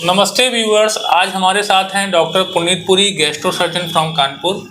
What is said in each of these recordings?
नमस्ते व्यूअर्स, आज हमारे साथ हैं doctor Puneet Puri, gastro surgeon from Kanpur.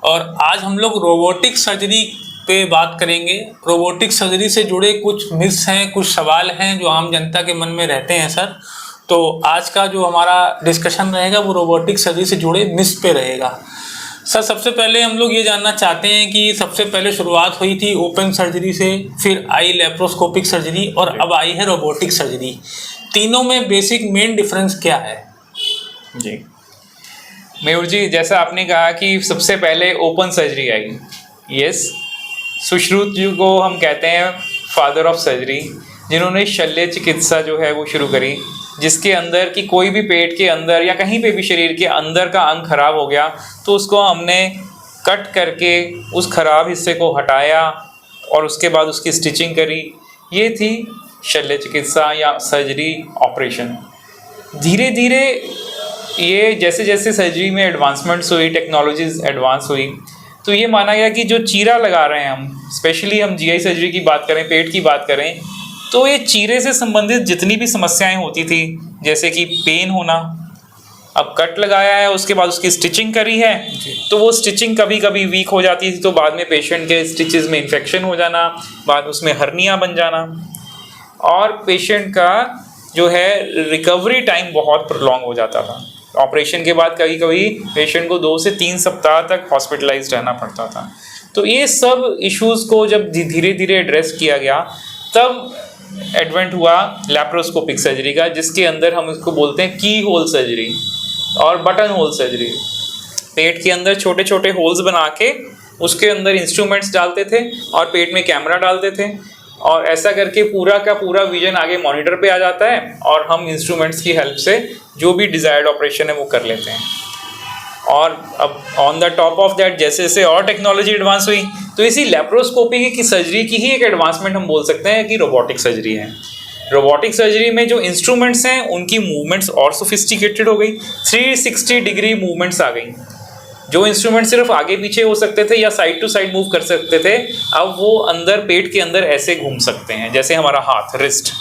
और आज हम लोग रोबोटिक सर्जरी पे बात करेंगे। रोबोटिक सर्जरी से जुड़े कुछ मिथ्स हैं, कुछ सवाल हैं जो आम जनता के मन में रहते हैं सर। तो आज का जो हमारा डिस्कशन रहेगा वो रोबोटिक सर्जरी से जुड़े मिथ्स पे रहेगा। सर, सबसे पहले हम लोग ये जानना चाहते हैं कि सबसे पहले शुरुआत हुई थी ओपन सर्जरी से, फिर आई लेप्रोस्कोपिक सर्जरी और अब आई है रोबोटिक सर्जरी। तीनों में बेसिक मेन डिफरेंस क्या है? जी मयूर जी, जैसा आपने कहा कि सबसे पहले ओपन सर्जरी आई। यस, सुश्रुत जी को हम कहते हैं फादर ऑफ सर्जरी, जिन्होंने शल्य चिकित्सा जो है वो शुरू करी, जिसके अंदर कि कोई भी पेट के अंदर या कहीं पे भी शरीर के अंदर का अंग खराब हो गया तो उसको हमने कट करके उस खराब हिस्से को हटाया और उसके बाद उसकी स्टिचिंग करी। ये थी शल्य चिकित्सा या सर्जरी ऑपरेशन। धीरे धीरे ये जैसे जैसे सर्जरी में एडवांसमेंट्स हुई, टेक्नोलॉजीज एडवांस हुई, तो ये माना गया कि जो चीरा लगा रहे हैं हम, स्पेशली हम जीआई सर्जरी की बात करें, पेट की बात करें, तो ये चीरे से संबंधित जितनी भी समस्याएं होती थी, जैसे कि पेन होना, अब कट लगाया है उसके बाद उसकी स्टिचिंग करी है तो वो स्टिचिंग कभी कभी वीक हो जाती थी, तो बाद में पेशेंट के स्टिचेस में इन्फेक्शन हो जाना, बाद उसमें हर्निया बन जाना, और पेशेंट का जो है रिकवरी टाइम बहुत प्रोलॉन्ग हो जाता था। ऑपरेशन के बाद कभी कभी पेशेंट को 2 से 3 सप्ताह तक हॉस्पिटलाइज रहना पड़ता था। तो ये सब इश्यूज़ को जब धीरे धीरे एड्रेस किया गया, तब एडवेंट हुआ लैप्रोस्कोपिक सर्जरी का, जिसके अंदर हम इसको बोलते हैं की होल सर्जरी और बटन होल सर्जरी। पेट के अंदर छोटे छोटे होल्स बना के उसके अंदर इंस्ट्रूमेंट्स डालते थे और पेट में कैमरा डालते थे, और ऐसा करके पूरा का पूरा विजन आगे मॉनिटर पे आ जाता है और हम इंस्ट्रूमेंट्स की हेल्प से जो भी डिज़ायर्ड ऑपरेशन है वो कर लेते हैं। और अब on the top of that जैसे जैसे और टेक्नोलॉजी एडवांस हुई, तो इसी लेप्रोस्कोपी की सर्जरी की ही एक एडवांसमेंट हम बोल सकते हैं कि रोबोटिक सर्जरी है। रोबोटिक सर्जरी में जो इंस्ट्रूमेंट्स हैं उनकी मूवमेंट्स और सोफिस्टिकेटेड हो गई, 360 डिग्री मूवमेंट्स आ गई। जो इंस्ट्रूमेंट सिर्फ आगे पीछे हो सकते थे या साइड टू साइड मूव कर सकते थे, अब वो अंदर पेट के अंदर ऐसे घूम सकते हैं जैसे हमारा हाथ, रिस्ट।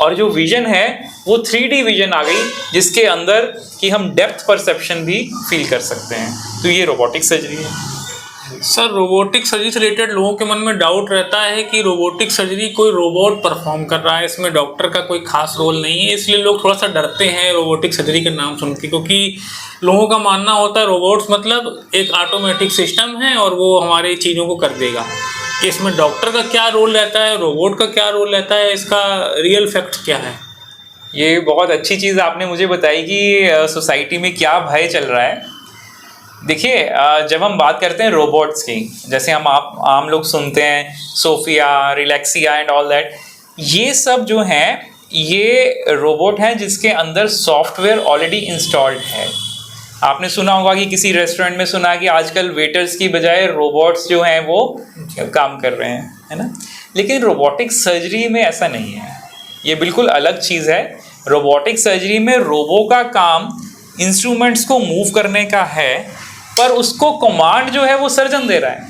और जो विजन है वो 3D विजन आ गई, जिसके अंदर कि हम डेप्थ परसेप्शन भी फील कर सकते हैं। तो ये रोबोटिक सर्जरी है। सर, रोबोटिक सर्जरी से रिलेटेड लोगों के मन में डाउट रहता है कि रोबोटिक सर्जरी कोई रोबोट परफॉर्म कर रहा है, इसमें डॉक्टर का कोई खास रोल नहीं है, इसलिए लोग थोड़ा सा डरते हैं रोबोटिक सर्जरी के नाम सुन के, क्योंकि लोगों का मानना होता है रोबोट्स मतलब एक ऑटोमेटिक सिस्टम है और वो हमारी चीज़ों को कर देगा। कि इसमें डॉक्टर का क्या रोल रहता है, रोबोट का क्या रोल रहता है, इसका रियल फैक्ट क्या है? ये बहुत अच्छी चीज़ आपने मुझे बताई कि सोसाइटी में क्या भय चल रहा है। देखिए, जब हम बात करते हैं रोबोट्स की, जैसे हम आम लोग सुनते हैं सोफिया, रिलैक्सिया एंड ऑल दैट, ये सब जो हैं ये रोबोट हैं जिसके अंदर सॉफ्टवेयर ऑलरेडी इंस्टॉल्ड है। आपने सुना होगा कि किसी रेस्टोरेंट में सुना कि आजकल वेटर्स की बजाय रोबोट्स जो हैं वो काम कर रहे हैं, है ना। लेकिन रोबोटिक सर्जरी में ऐसा नहीं है, ये बिल्कुल अलग चीज़ है। रोबोटिक सर्जरी में रोबो का काम इंस्ट्रूमेंट्स को मूव करने का है, पर उसको कमांड जो है वो सर्जन दे रहा है।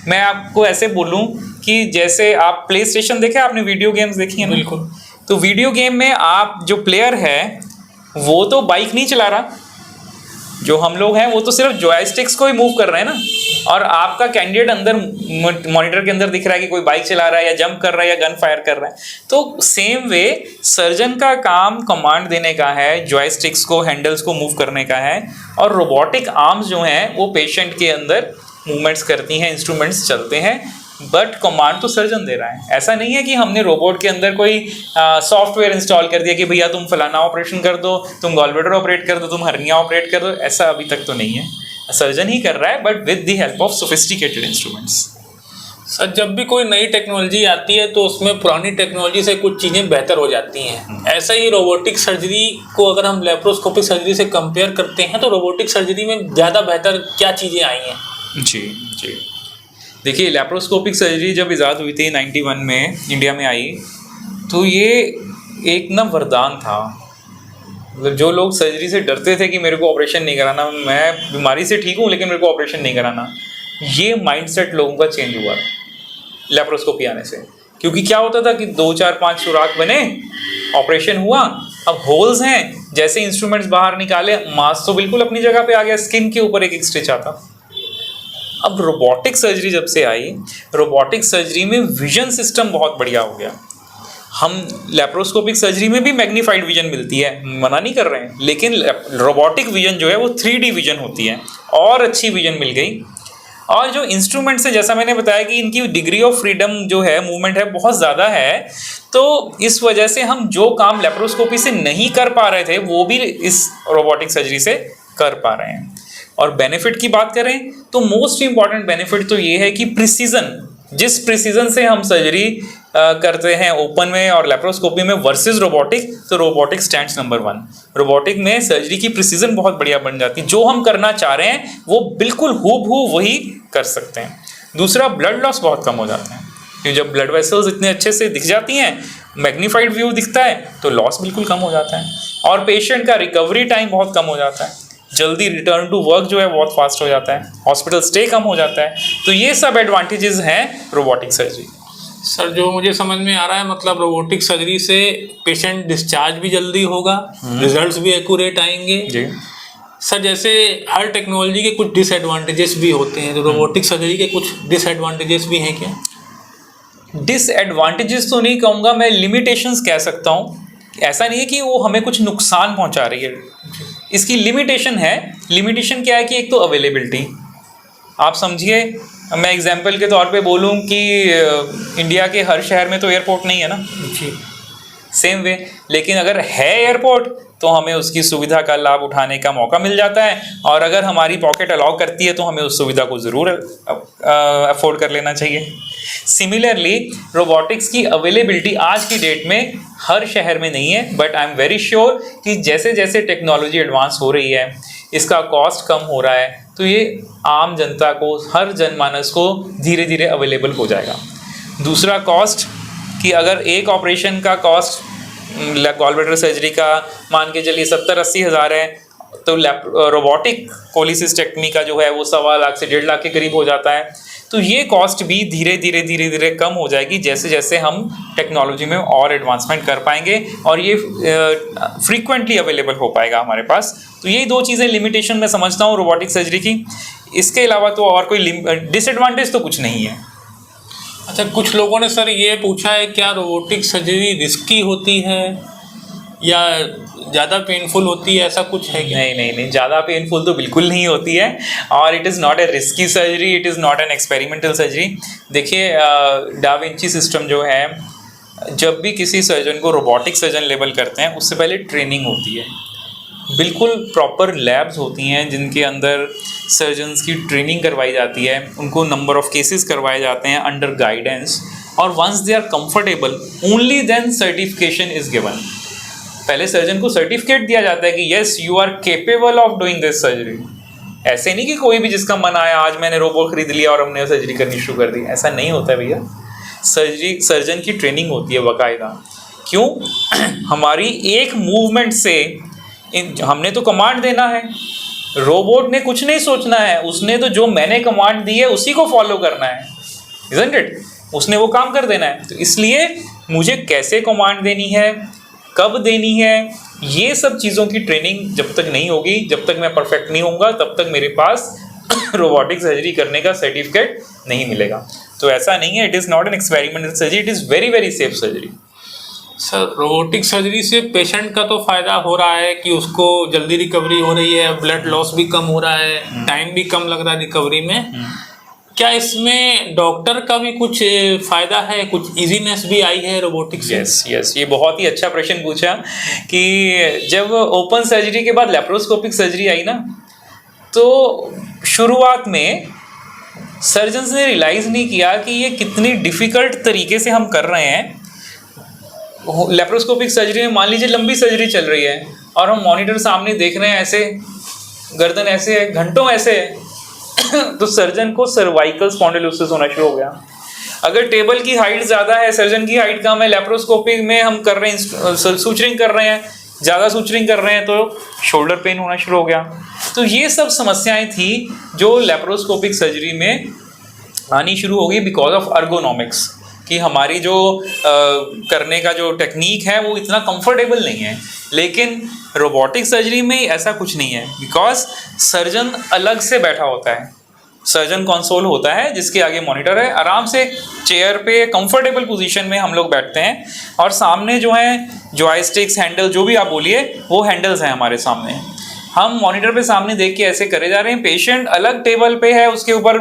मैं आपको ऐसे बोलूं कि जैसे आप प्ले स्टेशन देखे, आपने वीडियो गेम्स देखी है ना? बिल्कुल। तो वीडियो गेम में आप जो प्लेयर है वो तो बाइक नहीं चला रहा, जो हम लोग हैं वो तो सिर्फ जॉयस्टिक्स को ही मूव कर रहे हैं ना, और आपका कैंडिडेट अंदर मॉनिटर के अंदर दिख रहा है कि कोई बाइक चला रहा है या जंप कर रहा है या गन फायर कर रहा है। तो सेम वे सर्जन का काम कमांड देने का है, जॉयस्टिक्स को, हैंडल्स को मूव करने का है, और रोबोटिक आर्म्स जो हैं वो पेशेंट के अंदर मूवमेंट्स करती हैं, इंस्ट्रूमेंट्स चलते हैं, बट कमांड तो सर्जन दे रहा है। ऐसा नहीं है कि हमने रोबोट के अंदर कोई सॉफ्टवेयर इंस्टॉल कर दिया कि भैया तुम फलाना ऑपरेशन कर दो, तुम गॉलब्लैडर ऑपरेट कर दो, तुम हर्निया ऑपरेट कर दो। ऐसा अभी तक तो नहीं है, सर्जन ही कर रहा है, but with the help of sophisticated instruments. Sir, जब भी कोई नई टेक्नोलॉजी आती है तो उसमें पुरानी टेक्नोलॉजी से कुछ चीज़ें बेहतर हो जाती हैं। ऐसा ही रोबोटिक सर्जरी को अगर हम लेप्रोस्कोपिक सर्जरी से कंपेयर करते हैं तो रोबोटिक सर्जरी में ज़्यादा बेहतर क्या चीज़ें आई हैं? जी जी, देखिए, लैप्रोस्कोपिक सर्जरी जब इजाद हुई थी 91 में, इंडिया में आई, तो ये एक ना वरदान था। मतलब जो लोग सर्जरी से डरते थे कि मेरे को ऑपरेशन नहीं कराना, मैं बीमारी से ठीक हूँ लेकिन मेरे को ऑपरेशन नहीं कराना, ये माइंडसेट लोगों का चेंज हुआ लैप्रोस्कोपी आने से। क्योंकि क्या होता था कि 2 4 5 सुराख बने, ऑपरेशन हुआ, अब होल्स हैं, जैसे इंस्ट्रूमेंट्स बाहर निकाले, मांस तो बिल्कुल अपनी जगह पे आ गया, स्किन के ऊपर एक एक स्टिच आता। अब रोबोटिक सर्जरी जब से आई, रोबोटिक सर्जरी में विजन सिस्टम बहुत बढ़िया हो गया। हम लेप्रोस्कोपिक सर्जरी में भी मैग्नीफाइड विजन मिलती है, मना नहीं कर रहे हैं, लेकिन रोबोटिक विजन जो है वो 3D विजन होती है, और अच्छी विजन मिल गई। और जो इंस्ट्रूमेंट्स है, जैसा मैंने बताया कि इनकी डिग्री ऑफ फ्रीडम जो है, मूवमेंट है, बहुत ज़्यादा है, तो इस वजह से हम जो काम लेप्रोस्कोपी से नहीं कर पा रहे थे वो भी इस रोबोटिक सर्जरी से कर पा रहे हैं। और बेनिफिट की बात करें तो मोस्ट इंपॉर्टेंट बेनिफिट तो ये है कि प्रिसीजन, जिस प्रिसीजन से हम सर्जरी करते हैं ओपन में और लेप्रोस्कोपी में वर्सेस रोबोटिक, तो रोबोटिक स्टैंड्स नंबर 1। रोबोटिक में सर्जरी की प्रिसीजन बहुत बढ़िया बन जाती है, जो हम करना चाह रहे हैं वो बिल्कुल हूबहू वही कर सकते हैं। दूसरा, ब्लड लॉस बहुत कम हो जाता है, क्योंकि जब ब्लड वेसल्स इतने अच्छे से दिख जाती हैं, मैग्नीफाइड व्यू दिखता है, तो लॉस बिल्कुल कम हो जाता है। और पेशेंट का रिकवरी टाइम बहुत कम हो जाता है, जल्दी रिटर्न टू वर्क जो है बहुत फास्ट हो जाता है, हॉस्पिटल स्टे कम हो जाता है। तो ये सब एडवांटेजेस हैं रोबोटिक सर्जरी। सर, जो मुझे समझ में आ रहा है, मतलब रोबोटिक सर्जरी से पेशेंट डिस्चार्ज भी जल्दी होगा, रिजल्ट्स भी एक्यूरेट आएंगे जी। सर, जैसे हर टेक्नोलॉजी के कुछ डिसएडवांटेजेस भी होते हैं, तो रोबोटिक सर्जरी के कुछ डिसएडवांटेजेस भी हैं क्या? डिसएडवांटेजेस तो नहीं कहूँगा मैं, लिमिटेशंस कह सकता हूँ। ऐसा नहीं है कि वो हमें कुछ नुकसान पहुँचा रही है, इसकी लिमिटेशन है। लिमिटेशन क्या है कि एक तो अवेलेबिलिटी, आप समझिए, मैं एग्जांपल के तौर पे बोलूं कि इंडिया के हर शहर में तो एयरपोर्ट नहीं है ना जी। सेम वे, लेकिन अगर है एयरपोर्ट तो हमें उसकी सुविधा का लाभ उठाने का मौका मिल जाता है, और अगर हमारी पॉकेट अलाउ करती है तो हमें उस सुविधा को ज़रूर अफोर्ड कर लेना चाहिए। सिमिलरली रोबोटिक्स की अवेलेबिलिटी आज की डेट में हर शहर में नहीं है, but I am very sure कि जैसे जैसे टेक्नोलॉजी एडवांस हो रही है, इसका कॉस्ट कम हो रहा है, तो ये आम जनता को, हर जनमानस को धीरे धीरे अवेलेबल हो जाएगा। दूसरा, कॉस्ट, कि अगर एक ऑपरेशन का कॉस्ट गॉल ब्लैडर सर्जरी का मान के चलिए 70-80 हज़ार है, तो रोबोटिक कोलिसिस्टेक्टमी का जो है वो 1.25 लाख से 1.5 लाख के करीब हो जाता है। तो ये कॉस्ट भी धीरे धीरे कम हो जाएगी जैसे जैसे हम टेक्नोलॉजी में और एडवांसमेंट कर पाएंगे, और ये फ्रीक्वेंटली अवेलेबल हो पाएगा हमारे पास। तो यही 2 चीज़ें लिमिटेशन मैं समझता हूँ रोबोटिक सर्जरी की। इसके अलावा तो और कोई डिसएडवांटेज तो कुछ नहीं है। अच्छा, कुछ लोगों ने सर ये पूछा है, क्या रोबोटिक सर्जरी रिस्की होती है या ज़्यादा पेनफुल होती है, ऐसा कुछ है क्या? नहीं, ज़्यादा पेनफुल तो बिल्कुल नहीं होती है, और it is not a risky surgery, it is not an experimental surgery. देखिए, डा विंची सिस्टम जो है, जब भी किसी सर्जन को रोबोटिक सर्जन लेबल करते हैं, उससे पहले ट्रेनिंग होती है, बिल्कुल प्रॉपर लैब्स होती हैं जिनके अंदर सर्जन्स की ट्रेनिंग करवाई जाती है, उनको नंबर ऑफ केसेस करवाए जाते हैं अंडर गाइडेंस, और once they are comfortable only then certification is given. पहले सर्जन को सर्टिफिकेट दिया जाता है कि yes you are capable of doing this surgery. ऐसे नहीं कि कोई भी जिसका मन आया आज मैंने रोबो खरीद लिया और हमने सर्जरी करनी शुरू कर दी, ऐसा नहीं होता है भैया। सर्जन की ट्रेनिंग होती है बाकायदा। क्यों? हमारी एक मूवमेंट से हमने तो कमांड देना है, रोबोट ने कुछ नहीं सोचना है, उसने तो जो मैंने कमांड दी है उसी को फॉलो करना है, इज़न्ट इट? उसने वो काम कर देना है। तो इसलिए मुझे कैसे कमांड देनी है, कब देनी है, ये सब चीज़ों की ट्रेनिंग जब तक नहीं होगी, जब तक मैं परफेक्ट नहीं होऊंगा, तब तक मेरे पास रोबोटिक सर्जरी करने का सर्टिफिकेट नहीं मिलेगा। तो ऐसा नहीं है, it is not an experimental surgery, it is very very safe surgery. Sir, robotic surgery से पेशेंट का तो फ़ायदा हो रहा है कि उसको जल्दी रिकवरी हो रही है, ब्लड लॉस भी कम हो रहा है, टाइम भी कम लग रहा है रिकवरी में। क्या इसमें डॉक्टर का भी कुछ फ़ायदा है, कुछ इजीनेस भी आई है रोबोटिक से? यस, ये बहुत ही अच्छा प्रश्न पूछा कि जब ओपन सर्जरी के बाद लेप्रोस्कोपिक सर्जरी आई ना, तो शुरुआत में सर्जन्स ने रियलाइज़ नहीं किया कि ये कितनी डिफ़िकल्ट तरीके से हम कर रहे हैं। लेप्रोस्कोपिक सर्जरी में मान लीजिए लंबी सर्जरी चल रही है और हम मॉनिटर सामने देख रहे हैं, ऐसे गर्दन ऐसे है, घंटों ऐसे है, तो सर्जन को सर्वाइकल स्पॉन्डिलोसिस होना शुरू हो गया। अगर टेबल की हाइट ज़्यादा है, सर्जन की हाइट कम है, लेप्रोस्कोपिक में हम कर रहे हैं, सूचरिंग कर रहे हैं, ज़्यादा सूचरिंग कर रहे हैं, तो शोल्डर पेन होना शुरू हो गया। तो ये सब समस्याएं थी जो लेप्रोस्कोपिक सर्जरी में आनी शुरू हो गई बिकॉज ऑफ अर्गोनॉमिक्स, कि हमारी जो करने का जो टेक्निक है वो इतना कंफर्टेबल नहीं है, लेकिन रोबोटिक सर्जरी में ऐसा कुछ नहीं है, बिकॉज सर्जन अलग से बैठा होता है, सर्जन कंसोल होता है जिसके आगे मॉनिटर है, आराम से चेयर पे कंफर्टेबल पोजीशन में हम लोग बैठते हैं और सामने जो है जॉयस्टिक्स हैंडल जो भी आप बोलिए वो हैंडल्स हैं हमारे सामने, हम मॉनिटर पे सामने देख के ऐसे करे जा रहे हैं। पेशेंट अलग टेबल पे है, उसके ऊपर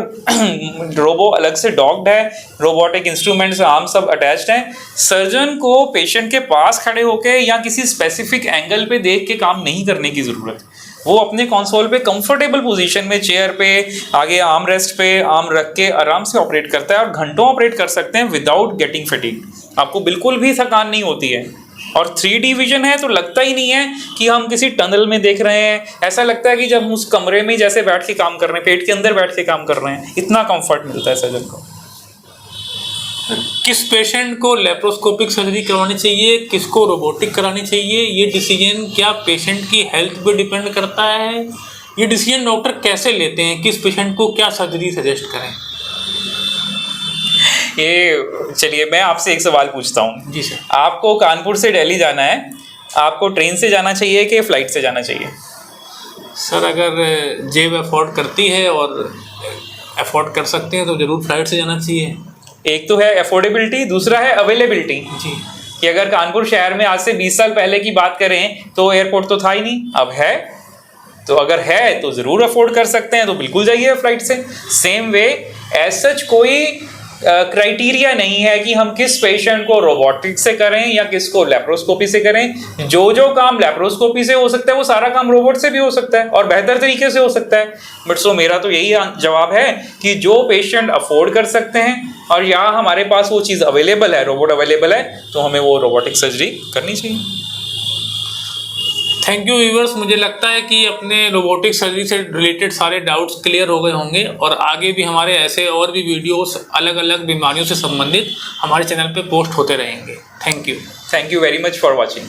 रोबो अलग से डॉक्ड है, रोबोटिक इंस्ट्रूमेंट्स आर्म सब अटैच्ड हैं। सर्जन को पेशेंट के पास खड़े होके या किसी स्पेसिफिक एंगल पे देख के काम नहीं करने की ज़रूरत, वो अपने कंसोल पे कंफर्टेबल पोजीशन में चेयर पे आगे आर्म रेस्ट पे आर्म रख के आराम से ऑपरेट करता है और घंटों ऑपरेट कर सकते हैं विदाउट गेटिंग फटीग। आपको बिल्कुल भी थकान नहीं होती है और 3D विजन है तो लगता ही नहीं है कि हम किसी टनल में देख रहे हैं, ऐसा लगता है कि जब हम उस कमरे में जैसे बैठ के काम कर रहे हैं, पेट के अंदर बैठ के काम कर रहे हैं, इतना कंफर्ट मिलता है सर्जन को। किस पेशेंट को लेप्रोस्कोपिक सर्जरी करवानी चाहिए, किसको रोबोटिक करानी चाहिए, ये डिसीजन क्या पेशेंट की हेल्थ पे डिपेंड करता है? ये डिसीजन डॉक्टर कैसे लेते हैं, किस पेशेंट को क्या सर्जरी सजेस्ट करें? ये चलिए मैं आपसे एक सवाल पूछता हूँ। जी सर। आपको कानपुर से दिल्ली जाना है, आपको ट्रेन से जाना चाहिए कि फ्लाइट से जाना चाहिए? सर अगर जेब अफोर्ड करती है और अफोर्ड कर सकते हैं तो ज़रूर फ्लाइट से जाना चाहिए। एक तो है अफोर्डेबिलिटी, दूसरा है अवेलेबिलिटी। जी, कि अगर कानपुर शहर में आज से 20 साल पहले की बात करें तो एयरपोर्ट तो था ही नहीं, अब है, तो अगर है तो ज़रूर अफोर्ड कर सकते हैं, तो बिल्कुल जाइए फ्लाइट से। सेम वे एज सच कोई क्राइटेरिया नहीं है कि हम किस पेशेंट को रोबोटिक से करें या किसको लेप्रोस्कोपी से करें। जो काम लेप्रोस्कोपी से हो सकता है वो सारा काम रोबोट से भी हो सकता है और बेहतर तरीके से हो सकता है। बट सो मेरा तो यही जवाब है कि जो पेशेंट अफोर्ड कर सकते हैं और या हमारे पास वो चीज़ अवेलेबल है, रोबोट अवेलेबल है, तो हमें वो रोबोटिक सर्जरी करनी चाहिए। थैंक यू व्यूअर्स, मुझे लगता है कि अपने रोबोटिक सर्जरी से रिलेटेड सारे डाउट्स क्लियर हो गए होंगे और आगे भी हमारे ऐसे और भी वीडियोस अलग अलग बीमारियों से संबंधित हमारे चैनल पे पोस्ट होते रहेंगे। Thank you very much for watching.